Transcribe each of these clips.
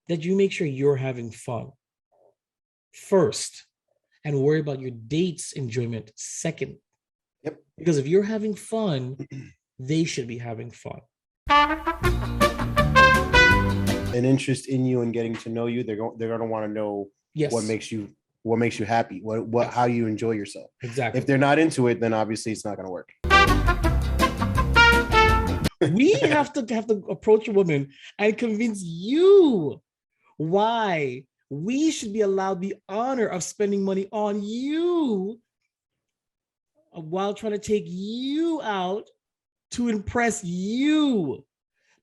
that you make sure you're having fun first and worry about your date's enjoyment second. Yep. Because if you're having fun, they should be having fun. An interest in you and getting to know you, they're going to want to know what makes you happy, how you enjoy yourself. Exactly. If they're not into it, then obviously it's not going to work. We have to approach a woman and convince you why we should be allowed the honor of spending money on you while trying to take you out to impress you.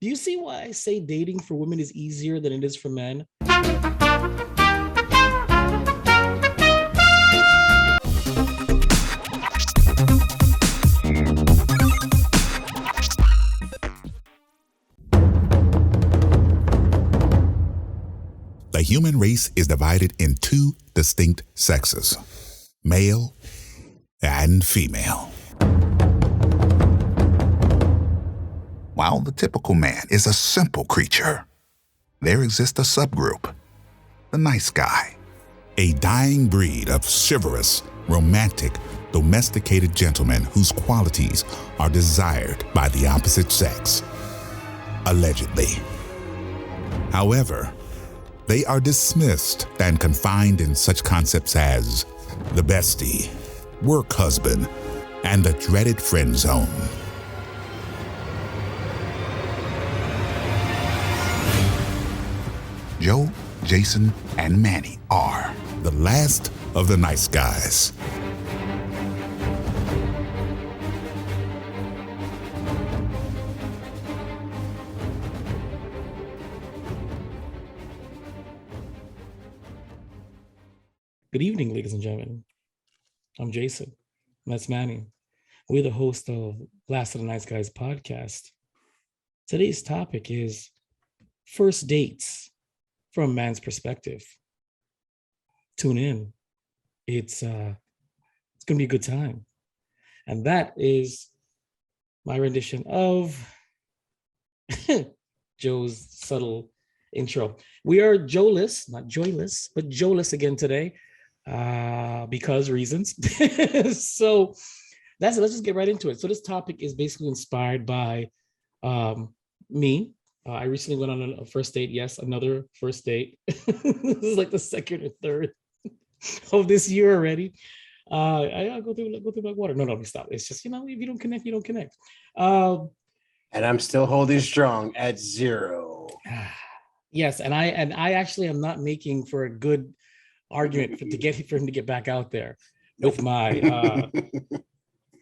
Do you see why I say dating for women is easier than it is for men? The human race is divided in two distinct sexes, male and female. While the typical man is a simple creature, there exists a subgroup, the nice guy, a dying breed of chivalrous, romantic, domesticated gentlemen whose qualities are desired by the opposite sex, allegedly. However, they are dismissed and confined in such concepts as the bestie, work husband, and the dreaded friend zone. Joe, Jason, and Manny are the last of the nice guys. Good evening, ladies and gentlemen. I'm Jason, and that's Manny. We're the host of Last of the Nice Guys podcast. Today's topic is first dates from a man's perspective. Tune in. It's gonna be a good time. And that is my rendition of Joe's subtle intro. We are Joeless, not joyless, but Joeless again today. Because reasons. So that's it. Let's just get right into it. So this topic is basically inspired by me. I recently went on a first date. Yes, another first date. This is like the second or third of this year already. I go through my water. No, let me stop. It's just, if you don't connect, you don't connect. And I'm still holding strong at 0. Yes, and I actually am not making for a good argument for him to get back out there with my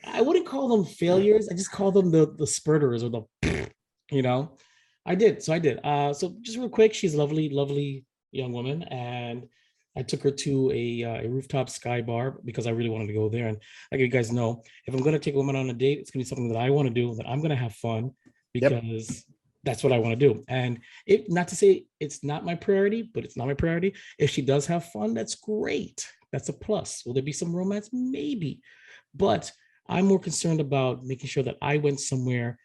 I wouldn't call them failures. I just call them the spurters or the I did. So just real quick, she's a lovely young woman, and I took her to a rooftop sky bar because I really wanted to go there. And like you guys know, if I'm going to take a woman on a date, it's going to be something that I want to do, that I'm going to have fun, because that's what I want to do. And not to say it's not my priority, but it's not my priority. If she does have fun, that's great. That's a plus. Will there be some romance? Maybe. But I'm more concerned about making sure that I went somewhere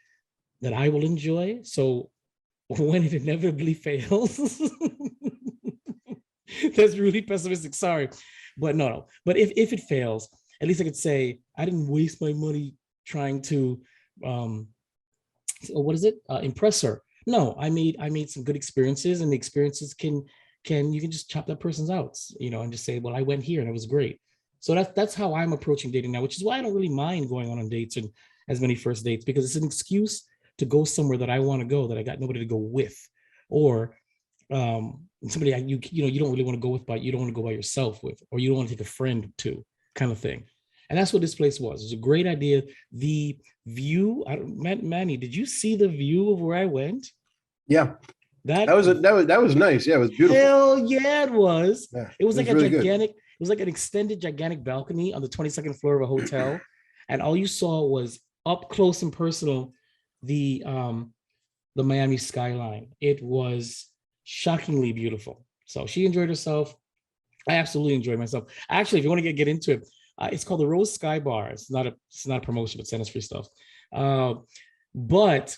that I will enjoy. So when it inevitably fails, that's really pessimistic. Sorry. But no. But if it fails, at least I could say I didn't waste my money trying to impress her. No, I made some good experiences, and the experiences you can just chop that person's out, and just say, well, I went here and it was great. So that's how I'm approaching dating now, which is why I don't really mind going on dates and as many first dates, because it's an excuse to go somewhere that I want to go, that I got nobody to go with, or somebody you don't really want to go with, but you don't want to go by yourself with, or you don't want to take a friend to, kind of thing. And that's what this place was. It was a great idea. The view, Manny, did you see the view of where I went? Yeah. That was nice. Yeah, it was beautiful. Hell yeah, it was. Yeah, it was like really gigantic, good. It was like an extended gigantic balcony on the 22nd floor of a hotel. And all you saw was up close and personal the Miami skyline. It was shockingly beautiful. So she enjoyed herself. I absolutely enjoyed myself. Actually, if you want to get into it, it's called the Rose Sky Bar. It's not a promotion, but send us free stuff. But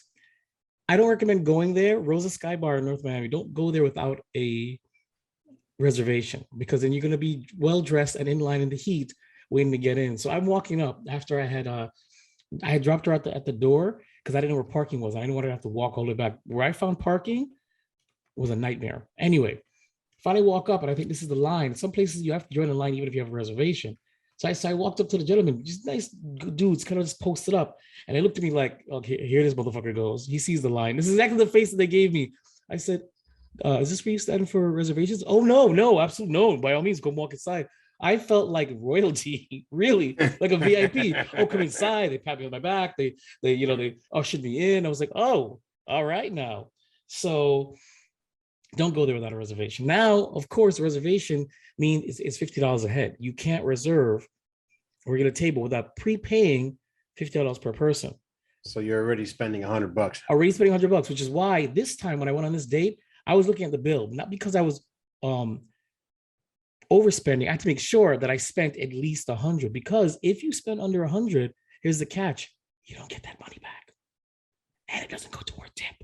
I don't recommend going there. Rosa Sky Bar in North Miami. Don't go there without a reservation, because then you're going to be well dressed and in line in the heat waiting to get in. So I'm walking up after I had dropped her at the door because I didn't know where parking was. I didn't want her to have to walk all the way back. Where I found parking was a nightmare. Anyway, finally walk up, and I think this is the line. Some places you have to join the line even if you have a reservation. So I walked up to the gentleman, just nice dudes, kind of just posted up. And they looked at me like, okay, here this motherfucker goes. He sees the line. This is exactly the face that they gave me. I said, is this where you stand for reservations? Oh, no, absolutely no. By all means, go walk inside. I felt like royalty, really, like a VIP. Oh, come inside. They pat me on my back. They ushered me in. I was like, oh, all right now. So don't go there without a reservation. Now, of course, a reservation means it's $50 a head. You can't reserve or get a table without prepaying $50 per person. So you're already spending $100. Already spending $100, which is why this time when I went on this date, I was looking at the bill, not because I was overspending. I had to make sure that I spent at least 100, because if you spend under 100, here's the catch: you don't get that money back, and it doesn't go toward tip.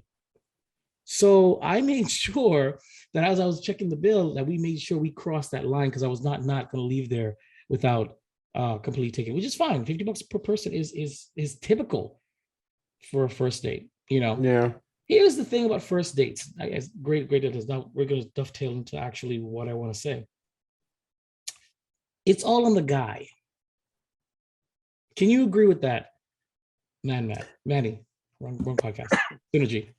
So I made sure that as I was checking the bill, that we made sure we crossed that line, because I was not going to leave there without completely taking, which is fine. $50 per person is typical for a first date. Yeah. Here's the thing about first dates. Great is now we're going to dovetail into actually what I want to say. It's all on the guy. Can you agree with that, Manny? Wrong podcast. Synergy.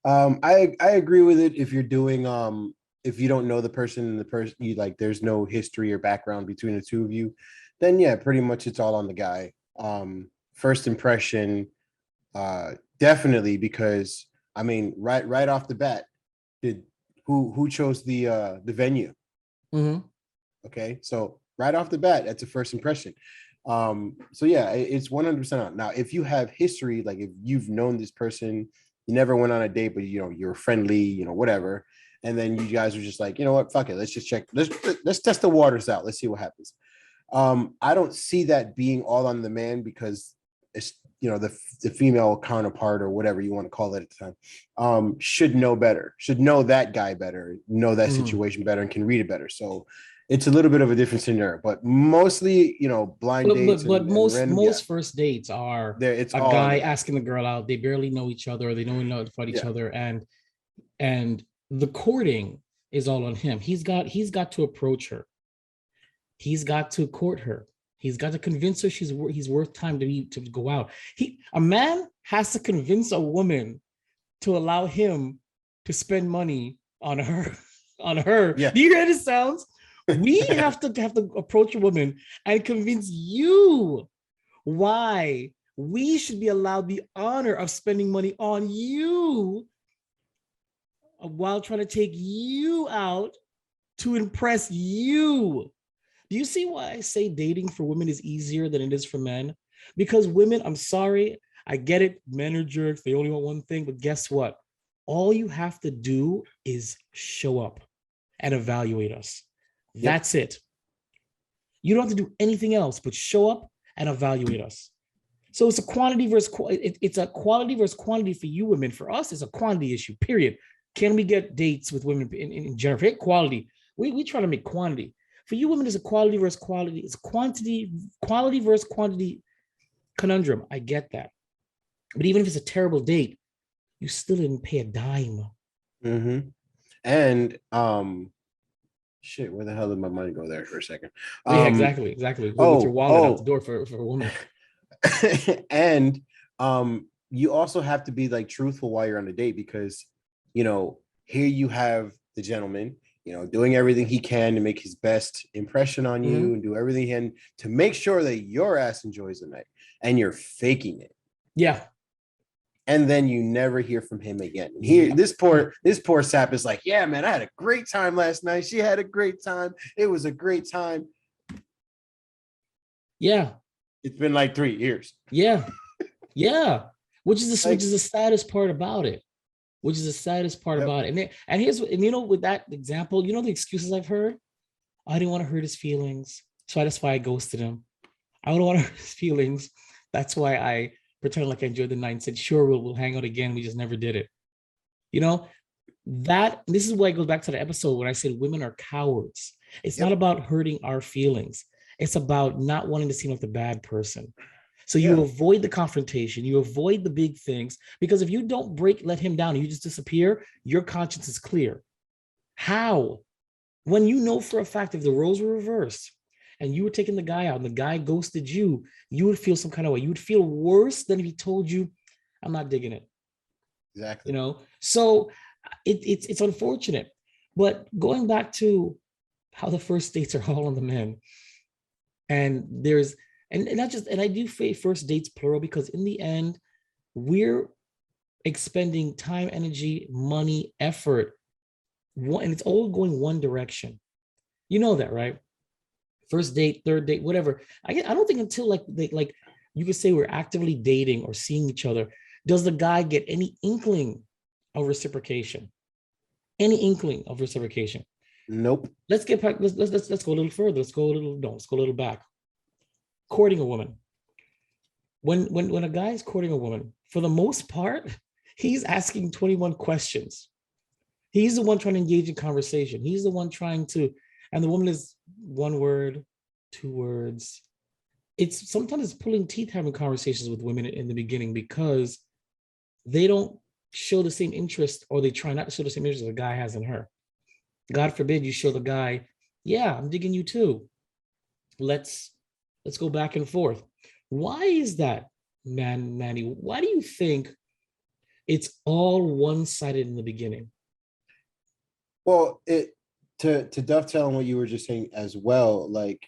I agree with it. If you're doing if you don't know the person and the person you like, there's no history or background between the two of you, then yeah, pretty much it's all on the guy. First impression, definitely, because I mean, right off the bat, who chose the venue? Mm-hmm. Okay, so right off the bat, that's a first impression. So yeah, it's 100% on. Now, if you have history, like if you've known this person, you never went on a date, but you're friendly, whatever, and then you guys are just like, you know what, fuck it, let's just check, let's test the waters out, let's see what happens. I don't see that being all on the man, because it's the female counterpart or whatever you want to call it at the time should know better, should know that guy better, know that situation better, and can read it better. So it's a little bit of a different scenario, but mostly, blind dates. But most first dates are there. It's a guy asking the girl out. They barely know each other. They don't even know about each other, and the courting is all on him. He's got to approach her. He's got to court her. He's got to convince her he's worth time to go out. A man has to convince a woman to allow him to spend money on her. Yeah. Do you hear this sounds? We have to approach a woman and convince you why we should be allowed the honor of spending money on you while trying to take you out to impress you. Do you see why I say dating for women is easier than it is for men? Because women, I'm sorry, I get it. Men are jerks. They only want one thing. But guess what? All you have to do is show up and evaluate us. Yep. That's it. You don't have to do anything else but show up and evaluate us. So it's a quantity versus it's a quality versus quantity for you women. For us, it's a quantity issue, period. Can we get dates with women in general? Forget quality. We try to make quantity. For you women, it's a quality versus quality. It's quality versus quantity conundrum. I get that. But even if it's a terrible date, you still didn't pay a dime. Mm-hmm. And shit, where the hell did my money go there for a second? Yeah, exactly. With your wallet out the door for a woman. And you also have to be like truthful while you're on the date, because here you have the gentleman, doing everything he can to make his best impression on you, and do everything he can to make sure that your ass enjoys the night, and you're faking it. Yeah. And then you never hear from him again. This poor sap is like, yeah, man, I had a great time last night. She had a great time. It was a great time. Yeah. It's been like 3 years. Yeah. Yeah. Which is the saddest part about it. And here's with that example, the excuses I've heard. I didn't want to hurt his feelings, so that's why I ghosted him. I don't want to hurt his feelings. That's why I pretended like I enjoyed the night and said, sure, we'll hang out again. We just never did it. You know, this is why it goes back to the episode when I said women are cowards. It's not about hurting our feelings. It's about not wanting to seem like the bad person. So you avoid the confrontation, you avoid the big things, because if you don't let him down, and you just disappear, your conscience is clear. How? When you know for a fact if the roles were reversed and you were taking the guy out and the guy ghosted you, you would feel some kind of way. You would feel worse than if he told you, I'm not digging it. Exactly. You know, so it's unfortunate. But going back to how the first dates are all on the men, and there's and not just, and I do say first dates plural, because in the end, we're expending time, energy, money, effort, and it's all going one direction. You know that, right? First date, third date, whatever. I don't think until like you could say we're actively dating or seeing each other, does the guy get any inkling of reciprocation? Any inkling of reciprocation? Nope. Let's get back. Let's go a little further. Let's go a little back. Courting a woman. When a guy is courting a woman, for the most part, he's asking 21 questions. He's the one trying to engage in conversation. He's the one trying to, and the woman is one word, two words. It's sometimes pulling teeth having conversations with women in the beginning, because they don't show the same interest, or they try not to show the same interest the guy has in her. God forbid you show the guy, yeah, I'm digging you too. Let's go back and forth. Why is that, Manny? Why do you think it's all one-sided in the beginning? Well, to dovetail on what you were just saying as well, like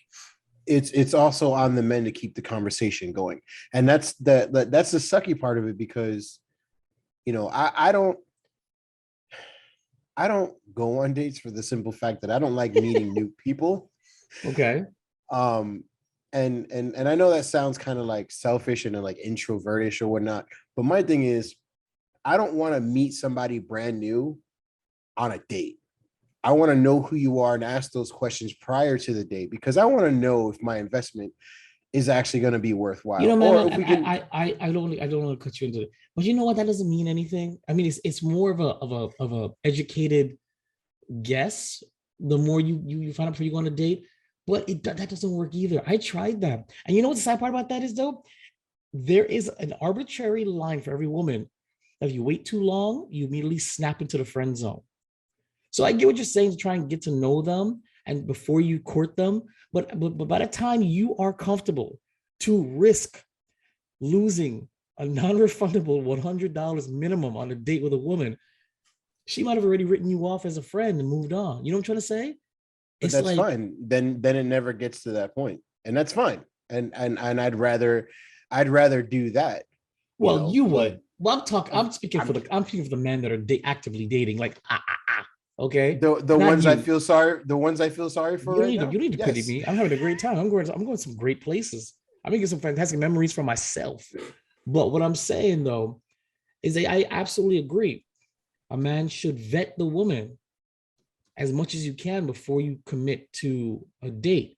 it's also on the men to keep the conversation going, and that's the sucky part of it, because I don't go on dates for the simple fact that I don't like meeting new people. Okay. And I know that sounds kind of like selfish and like introvertish or whatnot, but my thing is, I don't want to meet somebody brand new on a date. I want to know who you are and ask those questions prior to the date, because I want to know if my investment is actually going to be worthwhile. You know, man, or if we can... I don't want to cut you into it, but you know what? That doesn't mean anything. I mean, it's more of a educated guess. The more you find out before you go on a date, but that doesn't work either. I tried that, and you know what the sad part about that is, though? There is an arbitrary line for every woman. If you wait too long, you immediately snap into the friend zone. So I get what you're saying, to try and get to know them and before you court them. But by the time you are comfortable to risk losing a non-refundable $100 minimum on a date with a woman, she might have already written you off as a friend and moved on. You know what I'm trying to say? But that's like, fine. Then it never gets to that point, and that's fine. And I'd rather do that. Well, you would. Well, I'm speaking for the men that are actively dating. Like, okay. The ones I feel sorry for. You don't need to pity me. I'm having a great time. I'm going to some great places. I'm making some fantastic memories for myself. But what I'm saying, though, is that I absolutely agree. A man should vet the woman as much as you can before you commit to a date.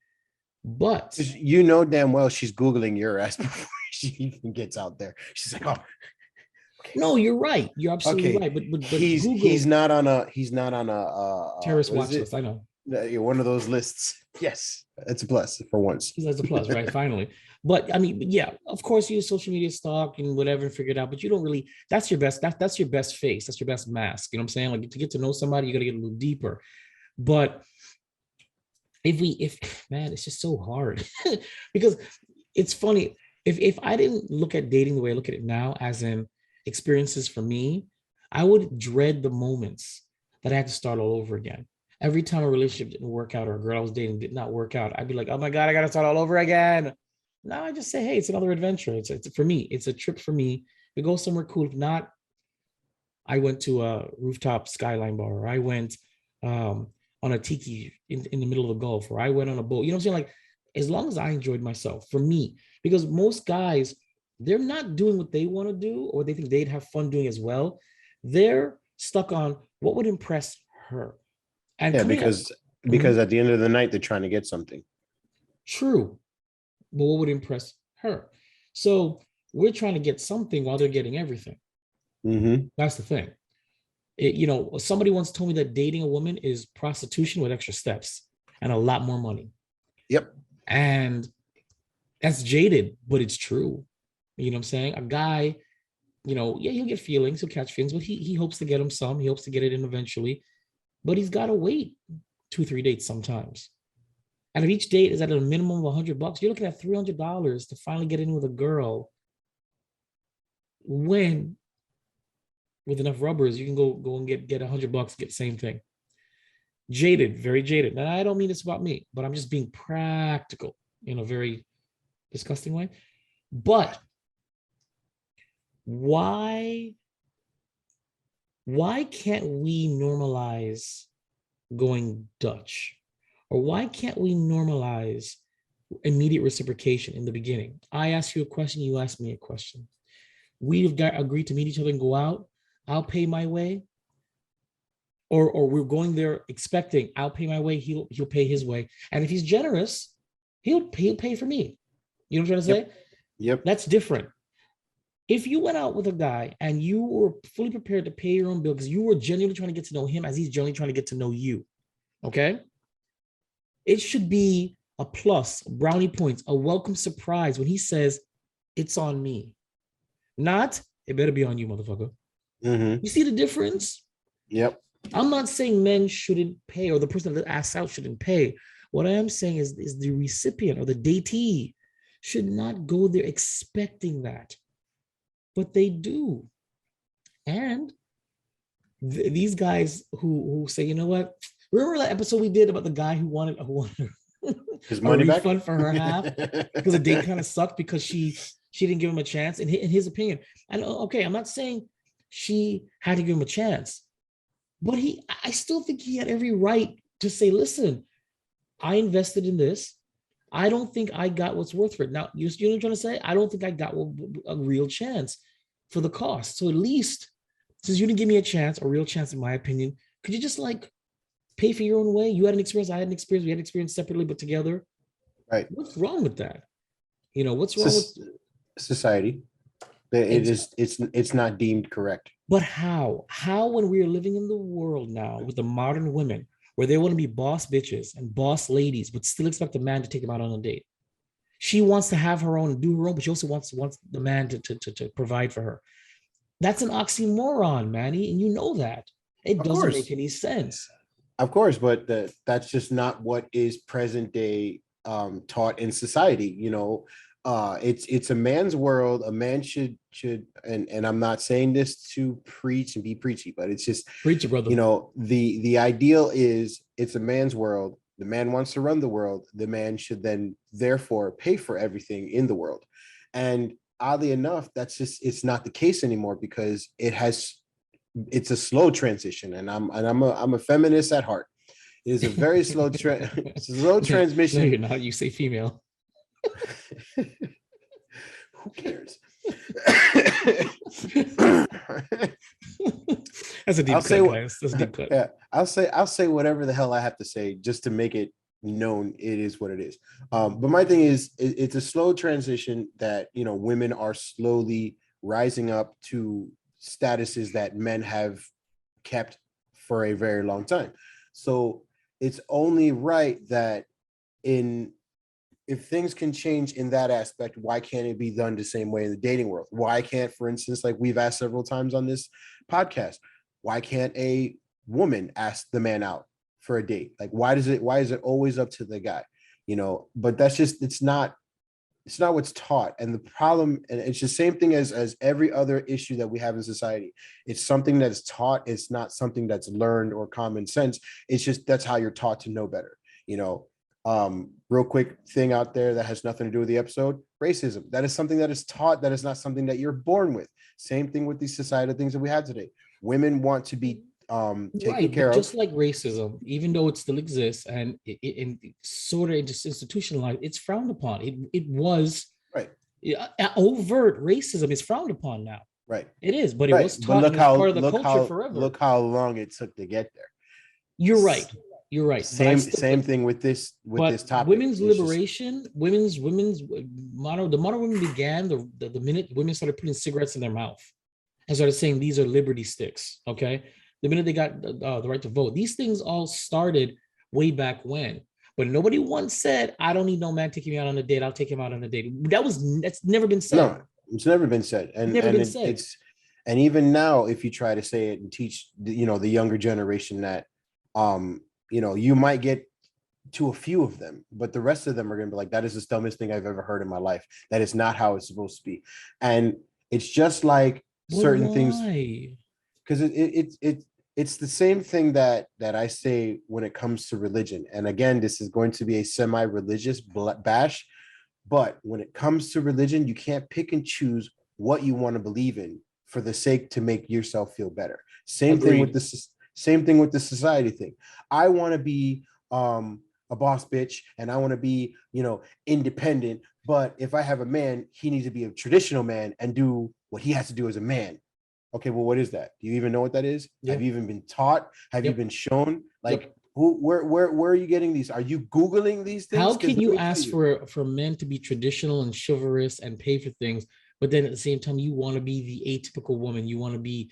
But you know damn well she's Googling your ass before she even gets out there. She's like, oh. Okay. No, you're right. You're absolutely right. But he's not on a terrorist watch list. I know. You're one of those lists. Yes, it's a plus for once. That's a plus, right? Finally. But I mean, yeah, of course you use social media stalk and whatever and figure it out, but you don't really, that's your best, that's your best face. That's your best mask. You know what I'm saying? Like, to get to know somebody, you got to get a little deeper. But man, it's just so hard because it's funny. If I didn't look at dating the way I look at it now, as in experiences for me, I would dread the moments that I had to start all over again. Every time a relationship didn't work out or a girl I was dating did not work out, I'd be like, oh my God, I got to start all over again. Now I just say, hey, it's another adventure. It's for me. It's a trip for me. We go somewhere cool. If not, I went to a rooftop skyline bar, or I went on a tiki in the middle of the Gulf, or I went on a boat. You know what I'm saying? Like, as long as I enjoyed myself, for me, because most guys, they're not doing what they want to do or they think they'd have fun doing as well. They're stuck on what would impress her. And yeah, because at the end of the night, they're trying to get something. True. But what would impress her? So we're trying to get something while they're getting everything. Mm-hmm. That's the thing. Somebody once told me that dating a woman is prostitution with extra steps and a lot more money. Yep. And that's jaded, but it's true. You know what I'm saying? A guy, yeah, he'll get feelings, he'll catch feelings, but he hopes to get him some. He hopes to get it in eventually, but he's got to wait 2-3 dates sometimes. And if each date is at a minimum of $100, you're looking at $300 to finally get in with a girl. When with enough rubbers, you can go and get $100, get the same thing. Jaded, very jaded. Now, I don't mean this about me, but I'm just being practical in a very disgusting way. But why can't we normalize going Dutch? Or why can't we normalize immediate reciprocation in the beginning? I ask you a question, you ask me a question. We've agreed to meet each other and go out. I'll pay my way. Or we're going there expecting I'll pay my way, he'll pay his way. And if he's generous, he'll pay for me. You know what I'm trying to say? Yep. That's different. If you went out with a guy and you were fully prepared to pay your own bill because you were genuinely trying to get to know him as he's genuinely trying to get to know you, okay? It should be a plus, brownie points, a welcome surprise when he says, it's on me. Not, it better be on you, motherfucker. Mm-hmm. You see the difference? Yep. I'm not saying men shouldn't pay or the person that asks out shouldn't pay. What I am saying is the recipient or the datee should not go there expecting that. But they do. And these guys who say, you know what? Remember that episode we did about the guy who wanted his money a back? refund for her half because the date kind of sucked because she didn't give him a chance in his opinion. And okay, I'm not saying she had to give him a chance, but I still think he had every right to say, listen, I invested in this. I don't think I got what's worth for it. Now, you know what I'm trying to say? I don't think I got a real chance for the cost. So at least, since you didn't give me a chance, a real chance in my opinion, could you just pay for your own way? You had an experience, I had an experience, we had an experience separately but together. Right. What's wrong with that? What's wrong with society? It's not deemed correct. But how when we're living in the world now with the modern women where they want to be boss bitches and boss ladies but still expect a man to take them out on a date? She wants to have her own and do her own, but she also wants the man to provide for her. That's an oxymoron, Manny, and you know that. It doesn't make any sense. Of course, but that's just not what is present day taught in society. It's a man's world. A man should and I'm not saying this to preach and be preachy, but it's just preach it, brother. The ideal is it's a man's world. The man wants to run the world. The man should then therefore pay for everything in the world. And oddly enough, it's not the case anymore because it's a slow transition. And I'm a feminist at heart. It is a very slow transmission. No, you're not. You say female. Who cares? That's a deep cut, guys. That's a deep cut. Yeah, I'll say whatever the hell I have to say just to make it known it is what it is. But my thing is, it's a slow transition that women are slowly rising up to statuses that men have kept for a very long time. So it's only right that if things can change in that aspect, why can't it be done the same way in the dating world? Why can't, for instance, like we've asked several times on this podcast, why can't a woman ask the man out for a date? Like, why is it always up to the guy? But that's just, it's not what's taught. And the problem, and it's the same thing as every other issue that we have in society. It's something that's taught. It's not something that's learned or common sense. It's just, that's how you're taught to know better. Real quick thing out there that has nothing to do with the episode: racism. That is something that is taught. That is not something that you're born with. Same thing with these societal things that we have today. Women want to be taken care of. Just like racism, even though it still exists and it sort of institutionalized, it's frowned upon. It was right. Overt racism is frowned upon now. Right. It is, but it was taught as part of the culture forever. Look how long it took to get there. You're right. You're right. Same thing with this topic. Women's liberation, women's the modern women began the minute women started putting cigarettes in their mouth and started saying these are liberty sticks. Okay, the minute they got the right to vote, these things all started way back when. But nobody once said, "I don't need no man taking me out on a date. I'll take him out on a date." That's never been said. No, it's never been said, and even now, if you try to say it and teach the younger generation that, you might get to a few of them, but the rest of them are going to be like, that is the dumbest thing I've ever heard in my life. That is not how it's supposed to be. And it's just like certain things, because it's the same thing that I say when it comes to religion. And again, this is going to be a semi-religious bash, but when it comes to religion, you can't pick and choose what you want to believe in for the sake to make yourself feel better. Same thing with the society thing. I want to be a boss bitch and I want to be, independent. But if I have a man, he needs to be a traditional man and do what he has to do as a man. Okay, well, what is that? Do you even know what that is? Yep. Have you even been taught? Have you been shown? Like, where are you getting these? Are you Googling these things? How can you ask for men to be traditional and chivalrous and pay for things, but then at the same time you want to be the atypical woman? You want to be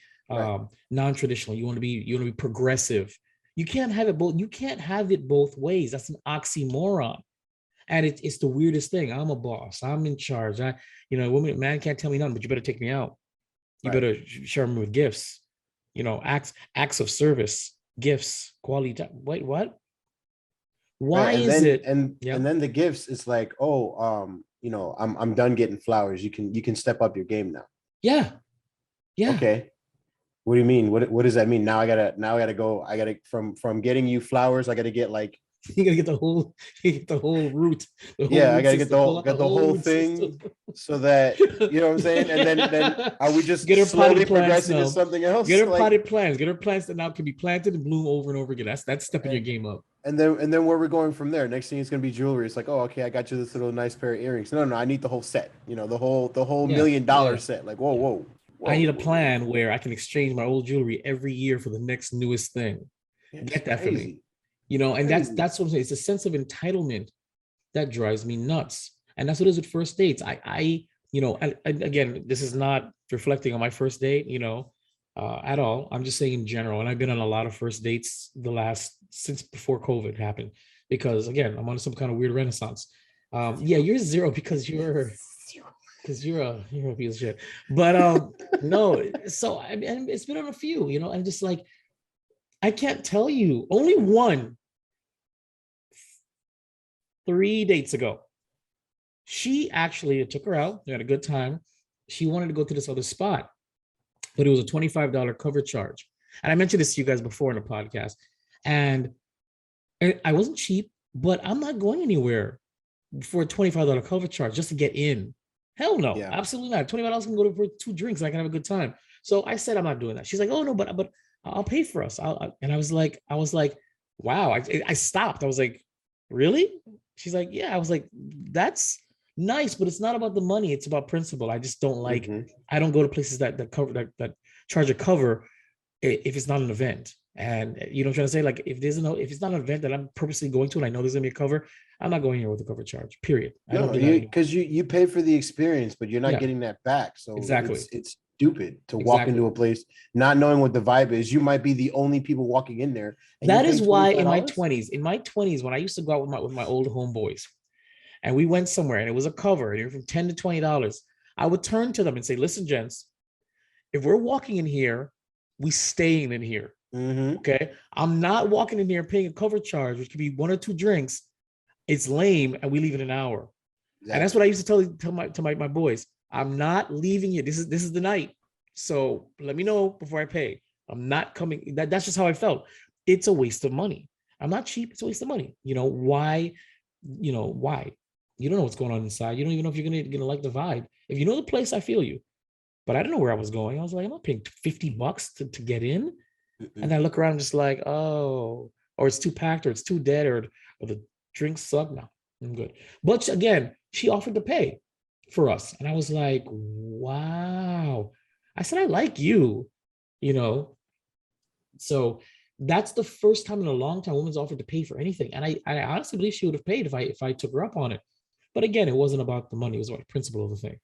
non-traditional. You want to be progressive. You can't have it both. You can't have it both ways. That's an oxymoron, and it's the weirdest thing. I'm a boss. I'm in charge. Man can't tell me nothing, but you better take me out. You better share them with gifts, acts of service, gifts, quality time. Wait, what? Why is it? And then the gifts, it's like, I'm done getting flowers. You can step up your game now. Yeah. Okay. What do you mean? What does that mean? Now I gotta go. I gotta from getting you flowers. I gotta get like. You gotta get the whole route. I gotta get the whole thing, so that you know what I'm saying. And then are we just get her slowly progressing to something else? Get her potted plants. Get her plants that now can be planted and bloom over and over again. That's stepping your game up. And then where we're going from there? Next thing is gonna be jewelry. It's like, oh, okay, I got you this little nice pair of earrings. No, I need the whole set. The whole $1 million set. Like, whoa. I need a plan where I can exchange my old jewelry every year for the next newest thing. Get that for me. And that's what I'm saying. It's a sense of entitlement that drives me nuts. And that's what it is with first dates. I again, this is not reflecting on my first date, at all. I'm just saying in general. And I've been on a lot of first dates since before COVID happened, because again, I'm on some kind of weird renaissance. You're zero because you're a piece of shit. But no, so and it's been on a few, and just like, I can't tell you, only one 3 dates ago. She actually, it took her out. They had a good time. She wanted to go to this other spot, but it was a $25 cover charge. And I mentioned this to you guys before in the podcast. And I wasn't cheap, but I'm not going anywhere for a $25 cover charge just to get in. Hell no, absolutely not. $25 can go for 2 drinks and I can have a good time. So I said, I'm not doing that. She's like, oh no, but I'll pay for us. And I was like, wow. I stopped. I was like, really? She's like, yeah. I was like, that's nice, but it's not about the money. It's about principle. I just don't like, I don't go to places that cover, that charge a cover if it's not an event. And what I'm trying to say? Like, if it's not an event that I'm purposely going to, and I know there's gonna be a cover, I'm not going here with a cover charge, period. Because you pay for the experience, but you're not getting that back. So exactly, it's stupid to walk into a place not knowing what the vibe is. You might be the only people walking in there. That is why in my 20s, when I used to go out with my old homeboys, and we went somewhere and it was a cover, and it was from $10 to $20, I would turn to them and say, listen, gents, if we're walking in here, we staying in here. Okay, I'm not walking in here paying a cover charge, which could be 1 or 2 drinks. It's lame, and we leave in an hour. Exactly. And that's what I used to tell my boys. I'm not leaving you. This is the night. So let me know before I pay. I'm not coming. That's just how I felt. It's a waste of money. I'm not cheap. It's a waste of money. Why? Why? You don't know what's going on inside. You don't even know if you're gonna like the vibe. If you know the place, I feel you. But I don't know where I was going. I was like, I'm not paying $50 to get in. And I look around just like, oh, or it's too packed, or it's too dead, or the drinks suck. No, I'm good. But again, she offered to pay for us. And I was like, wow. I said, I like you, So That's the first time in a long time a woman's offered to pay for anything. And I honestly believe she would have paid if I took her up on it. But again, it wasn't about the money, it was about the principle of the thing,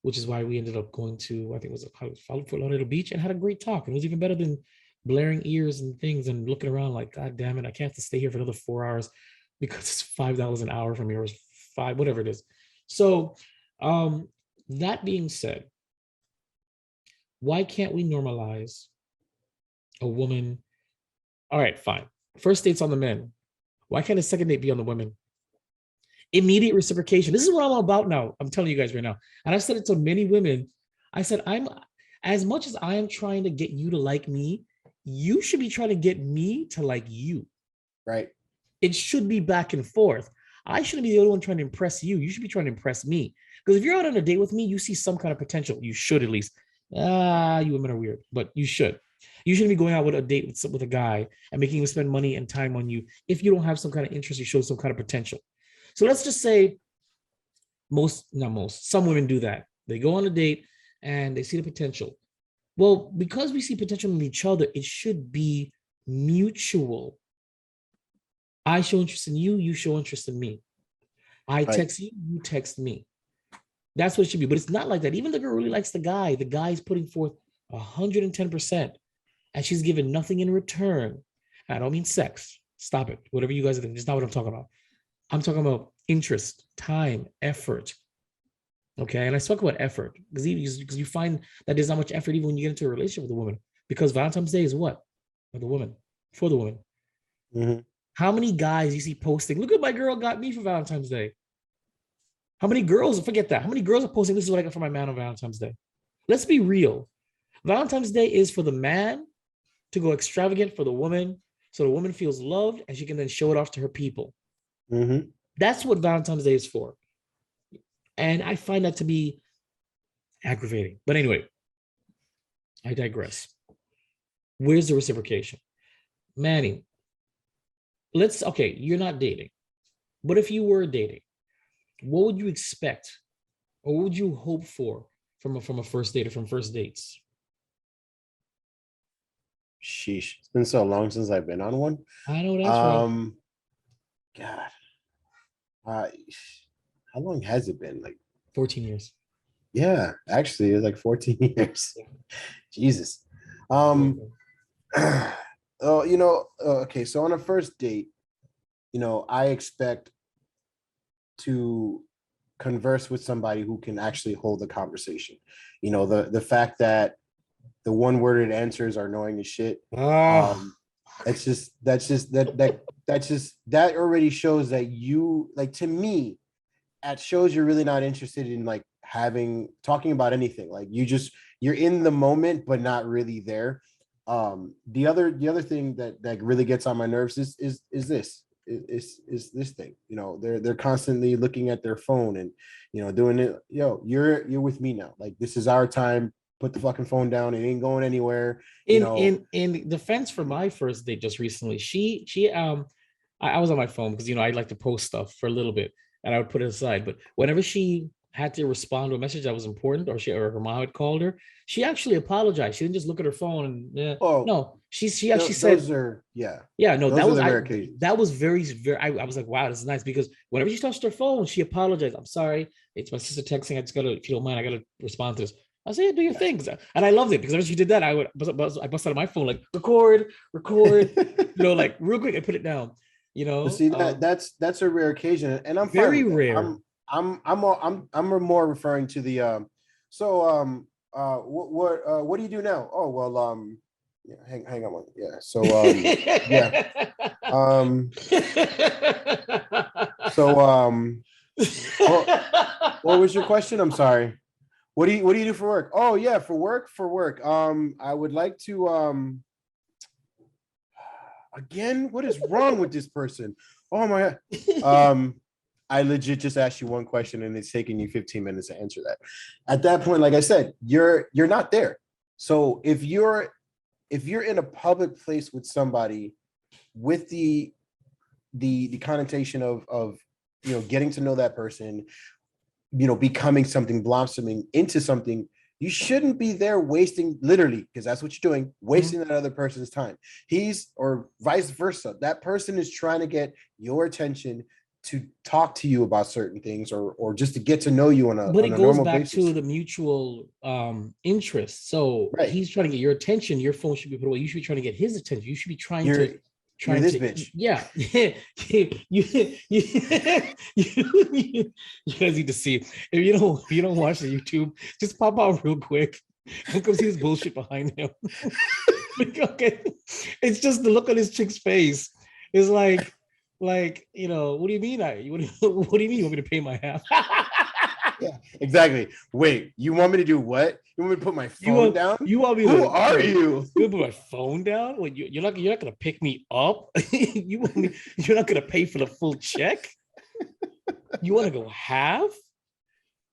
which is why we ended up going to, I think it was Fort Lauderdale Beach, and had a great talk. It was even better than blaring ears and things and looking around like, God damn it, I can't have to stay here for another 4 hours because it's $5 an hour from yours, five, whatever it is. So that being said, why can't we normalize a woman? All right, fine. First date's on the men. Why can't a second date be on the women? Immediate reciprocation. This is what I'm about now. I'm telling you guys right now. And I've said it to many women. I said, I'm as much as I am trying to get you to like me, you should be trying to get me to like you. Right. It should be back and forth. I shouldn't be the only one trying to impress you. You should be trying to impress me. Because if you're out on a date with me, you see some kind of potential. You should at least. You women are weird, but you should. You shouldn't be going out with a date with a guy and making him spend money and time on you if you don't have some kind of interest, you show some kind of potential. So let's just say some women do that. They go on a date and they see the potential. Well, because we see potential in each other, it should be mutual. I show interest in you, you show interest in me. I text you, you text me. That's what it should be. But it's not like that. Even the girl really likes the guy. The guy's putting forth 110%, and she's given nothing in return. I don't mean sex. Stop it. Whatever you guys are thinking, it's not what I'm talking about. I'm talking about interest, time, effort. Okay. And I talk about effort because you find that there's not much effort even when you get into a relationship with a woman, because Valentine's Day is what? For the woman. Mm-hmm. How many guys you see posting, look what my girl got me for Valentine's Day? How many girls, forget that. How many girls are posting, this is what I got for my man on Valentine's Day? Let's be real. Valentine's Day is for the man to go extravagant for the woman, so the woman feels loved and she can then show it off to her people. Mm-hmm. That's what Valentine's Day is for. And I find that to be aggravating. But anyway, I digress. Where's the reciprocation? Manny, okay, you're not dating. But if you were dating, what would you expect or what would you hope for from a first date or from first dates? Sheesh. It's been so long since I've been on one. I know that's right. God. How long has it been? Like 14 years. Yeah, actually, it's like 14 years. Jesus. Okay, so on a first date, I expect to converse with somebody who can actually hold a conversation. The fact that the one-worded answers are annoying as shit. That already shows that you, like, to me, it shows you're really not interested in like talking about anything. Like you're in the moment, but not really there. The other thing that really gets on my nerves is this thing. They're constantly looking at their phone and doing it. You're with me now. Like, this is our time. Put the fucking phone down. It ain't going anywhere. In defense for my first date just recently, I was on my phone because I like to post stuff for a little bit and I would put it aside. But whenever she had to respond to a message that was important, or her mom had called her, she actually apologized. She didn't just look at her phone and no. She actually said, that was very, very. I was like, wow, this is nice, because whenever she touched her phone, she apologized. I'm sorry, it's my sister texting. I just gotta, if you don't mind, I gotta respond to this. I say, yeah, do your things. And I loved it because when she did that, I bust out of my phone, like, record, like real quick, I put it down. See, that's a rare occasion, and I'm very rare. I'm more referring to the what do you do now? Oh, well, hang on one. Yeah. So what was your question? I'm sorry. What do you do for work? Oh yeah, for work. I would like to again, what is wrong with this person? Oh my God. I legit just asked you one question and it's taking you 15 minutes to answer that. At that point, like I said, you're not there. So if you're in a public place with somebody with the connotation of getting to know that person, becoming something, blossoming into something, You shouldn't be there wasting, literally, because that's what you're doing, wasting that other person's time. Or vice versa. That person is trying to get your attention to talk to you about certain things, or just to get to know you on a But it goes normal back basis. to the mutual interest. So Right. he's trying to get your attention. Your phone should be put away. You should be trying to get his attention. You should be trying to this bitch. Yeah. You guys need to see. If you don't watch the YouTube, just pop out real quick and come see this bullshit behind him. Okay. It's just the look on his chick's face. It's like, what do you mean? What do you mean you want me to pay my half? Yeah, exactly. Wait, you want me to do what? You want me to put my phone down? You want me? Who are you? You put my phone down? Well, you're not gonna pick me up. You're not gonna pay for the full check. You want to go half?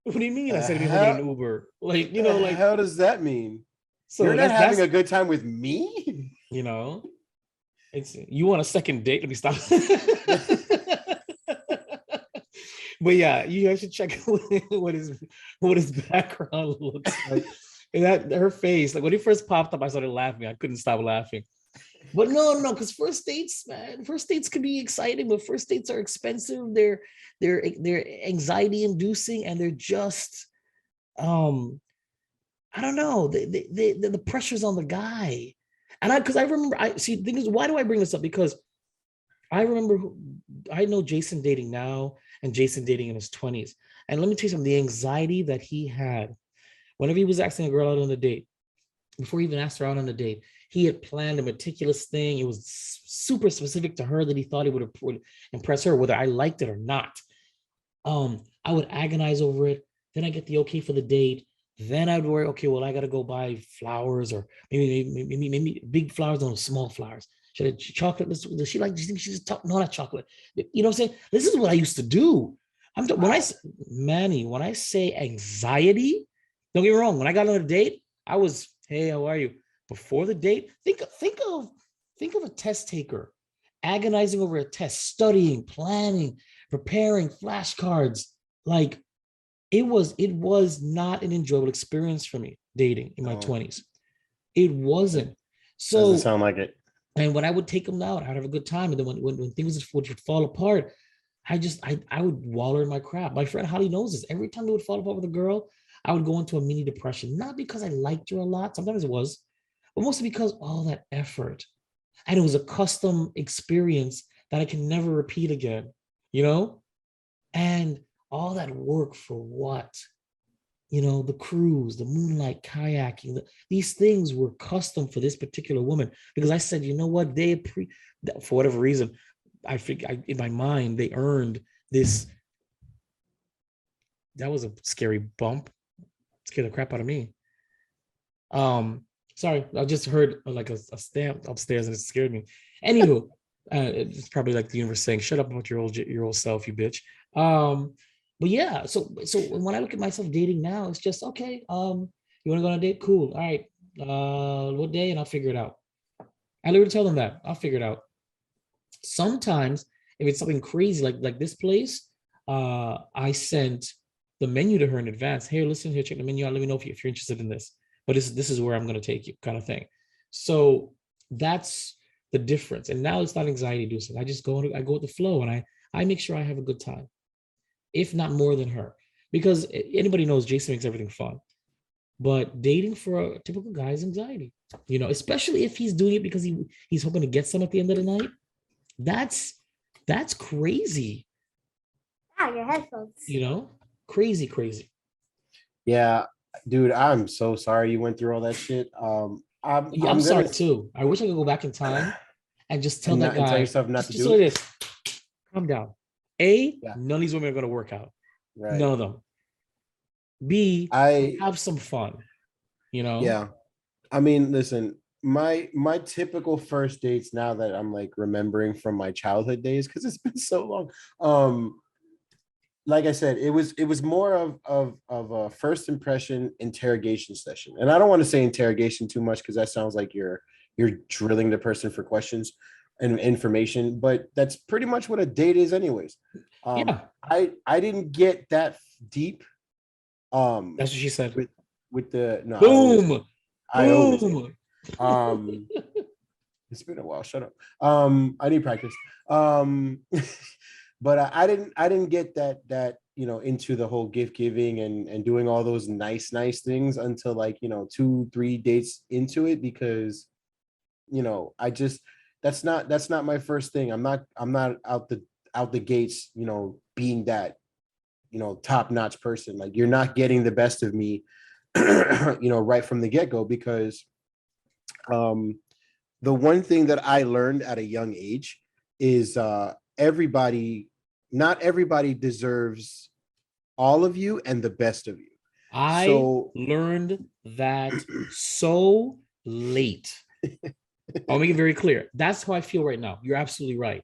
What do you mean? I said to be home in an Uber. How does that mean? So you're not having a good time with me? It's you want a second date? Let me stop. But yeah, you guys should check what his background looks like. And that her face, like when he first popped up, I started laughing. I couldn't stop laughing. But no, because first dates, man, can be exciting, but first dates are expensive. They're anxiety inducing, and they're just I don't know. The pressure's on the guy. And I remember, the thing is, why do I bring this up? Because I remember, I know Jason dating now and Jason dating in his 20s. And let me tell you something, the anxiety that he had whenever he was asking a girl out on a date, before he even asked her out on a date, he had planned a meticulous thing. It was super specific to her that he thought it would impress her, whether I liked it or not. I would agonize over it. Then I get the okay for the date. Then I'd worry, okay, well, I got to go buy flowers, or maybe big flowers or small flowers. Should I chocolate? Does she like? Do you think she's no, not chocolate? You know what I'm saying? This is what I used to do. Manny, when I say anxiety, don't get me wrong. When I got on a date, I was, hey, how are you? Before the date, think of a test taker, agonizing over a test, studying, planning, preparing flashcards. Like it was not an enjoyable experience for me dating in my 20s. It wasn't. So doesn't sound like it. And when I would take them out, I'd have a good time. And then when things would fall apart, I would wallow in my crap. My friend Holly knows this. Every time they would fall apart with a girl, I would go into a mini depression. Not because I liked her a lot. Sometimes it was, but mostly because all that effort. And it was a custom experience that I can never repeat again, And all that work for what? The cruise, the moonlight kayaking, these things were custom for this particular woman, because I said, you know what? For whatever reason, I think in my mind, they earned this. That was a scary bump. Scared the crap out of me. Sorry, I just heard like a stamp upstairs and it scared me. Anywho, it's probably like the universe saying, shut up about your old self, you bitch. But yeah, so when I look at myself dating now, it's just, okay, you want to go on a date? Cool. All right. What day? And I'll figure it out. I literally tell them that. I'll figure it out. Sometimes if it's something crazy like this place, I sent the menu to her in advance. Hey, listen here, check the menu out. Let me know if you're interested in this. But this is where I'm going to take you, kind of thing. So that's the difference. And now it's not anxiety inducing. I just go with the flow, and I make sure I have a good time, if not more than her, because anybody knows Jason makes everything fun. But dating for a typical guy is anxiety, especially if he's doing it because he's hoping to get some at the end of the night. That's crazy. Ah, your headphones. Crazy. Yeah, dude, I'm so sorry you went through all that shit. I'm sorry too. I wish I could go back in time and just tell that guy, tell yourself not to do it. This. Calm down. None of these women are going to work out. Right. None of them. B, have some fun. Yeah. I mean, listen, my typical first dates, now that I'm like remembering from my childhood days, because it's been so long. Like I said, it was more of a first impression interrogation session. And I don't want to say interrogation too much, because that sounds like you're drilling the person for questions and information, but that's pretty much what a date is anyways. I didn't get that deep. That's what she said. with the no. Boom. I always Boom. It's been a while. Shut up. I need practice. But I didn't get that into the whole gift giving and doing all those nice things until like 2-3 dates into it, because I just that's not my first thing. I'm not out the gates being that top-notch person. Like, you're not getting the best of me right from the get-go, because the one thing that I learned at a young age is not everybody deserves all of you and the best of you. I learned that so late. I'll make it very clear. That's how I feel right now. You're absolutely right.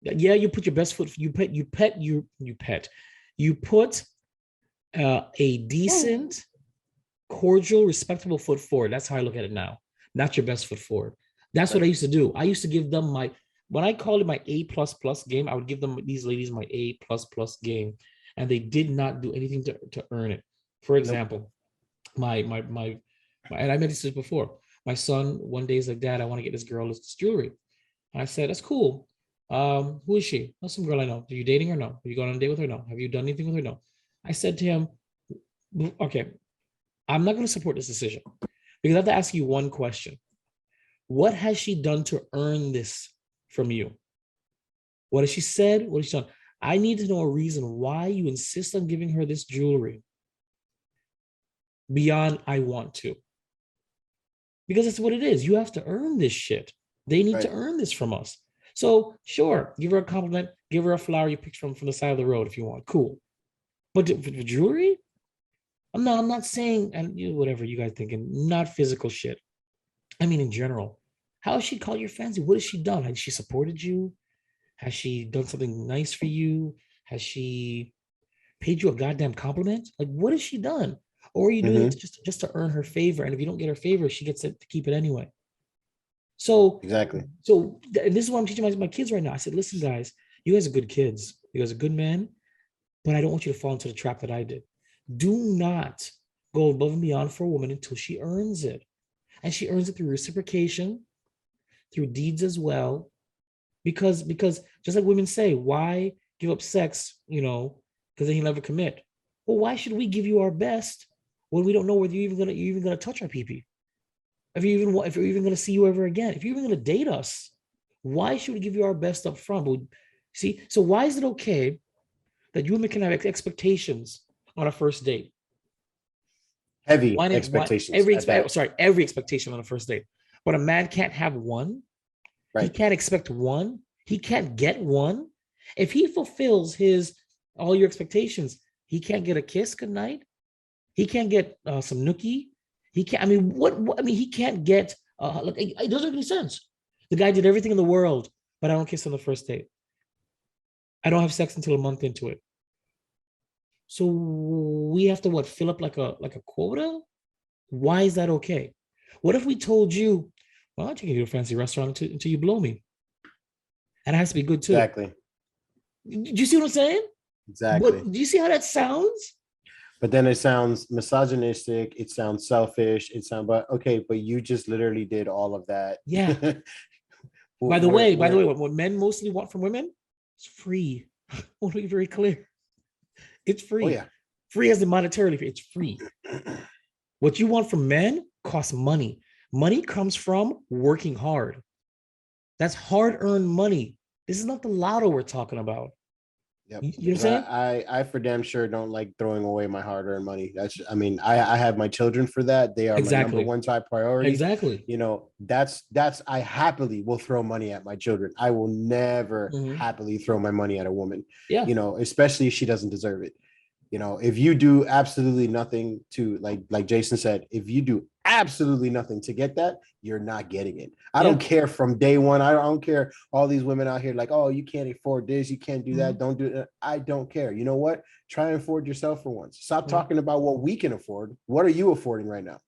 Yeah, you put your best foot. You put a decent, cordial, respectable foot forward. That's how I look at it now. Not your best foot forward. That's what I used to do. I used to give them when I called it my A++ game, I would give them, these ladies, my A++ game, and they did not do anything to earn it. For example, my and I mentioned this before. My son one day is like, Dad, I want to get this girl this jewelry. And I said, that's cool. Who is she? That's some girl I know. Are you dating her? No. Have you gone on a date with her? No. Have you done anything with her? No. I said to him, okay, I'm not going to support this decision, because I have to ask you one question. What has she done to earn this from you? What has she said? What has she done? I need to know a reason why you insist on giving her this jewelry beyond I want to. Because that's what it is. You have to earn this shit. They need to earn this from us. So sure, give her a compliment, give her a flower you picked from the side of the road if you want. Cool. But for jewelry, I'm not saying, and whatever you guys thinking, not physical shit. I mean, in general, how has she caught your fancy? What has she done? Has she supported you? Has she done something nice for you? Has she paid you a goddamn compliment? Like, what has she done? Or are you doing it just to earn her favor? And if you don't get her favor, she gets to keep it anyway. So exactly. So and this is what I'm teaching my kids right now. I said, listen, guys, you guys are good kids. You guys are good men, but I don't want you to fall into the trap that I did. Do not go above and beyond for a woman until she earns it. And she earns it through reciprocation, through deeds as well. Because just like women say, why give up sex, because then you'll never commit. Well, why should we give you our best when we don't know whether you're even gonna touch our pee-pee? If you're even gonna see you ever again, if you're even gonna date us, why should we give you our best up front? But see, so why is it okay that you women can have expectations on a first date? Heavy expectations. Every expectation on a first date. But a man can't have one. Right. He can't expect one. He can't get one. If he fulfills all your expectations, he can't get a kiss goodnight. He can't get some nookie. He can't. I mean, what? I mean, he can't get. It doesn't make any sense. The guy did everything in the world, but I don't kiss on the first date. I don't have sex until a month into it. So we have to fill up like a quota? Why is that okay? What if we told you, well, I'll take you to a fancy restaurant until you blow me, and it has to be good too. Exactly. Do you see what I'm saying? Exactly. But do you see how that sounds? But then it sounds misogynistic. It sounds selfish. But you just literally did all of that. Yeah. By the way, what men mostly want from women is free. I want to be very clear. It's free. Oh, yeah. Free as in monetarily. It's free. What you want from men costs money. Money comes from working hard. That's hard-earned money. This is not the lotto we're talking about. Yep. You know what I'm saying? I for damn sure don't like throwing away my hard-earned money. I have my children for that. They are my number one top priority. Exactly. That's I happily will throw money at my children. I will never happily throw my money at a woman. Yeah. Especially if she doesn't deserve it. If you do absolutely nothing to, like Jason said, if you do absolutely nothing to get that, you're not getting it. I don't care from day one. I don't care all these women out here like, oh, you can't afford this, you can't do that, don't do it. I don't care. You know what? Try and afford yourself for once. Stop talking about what we can afford. What are you affording right now?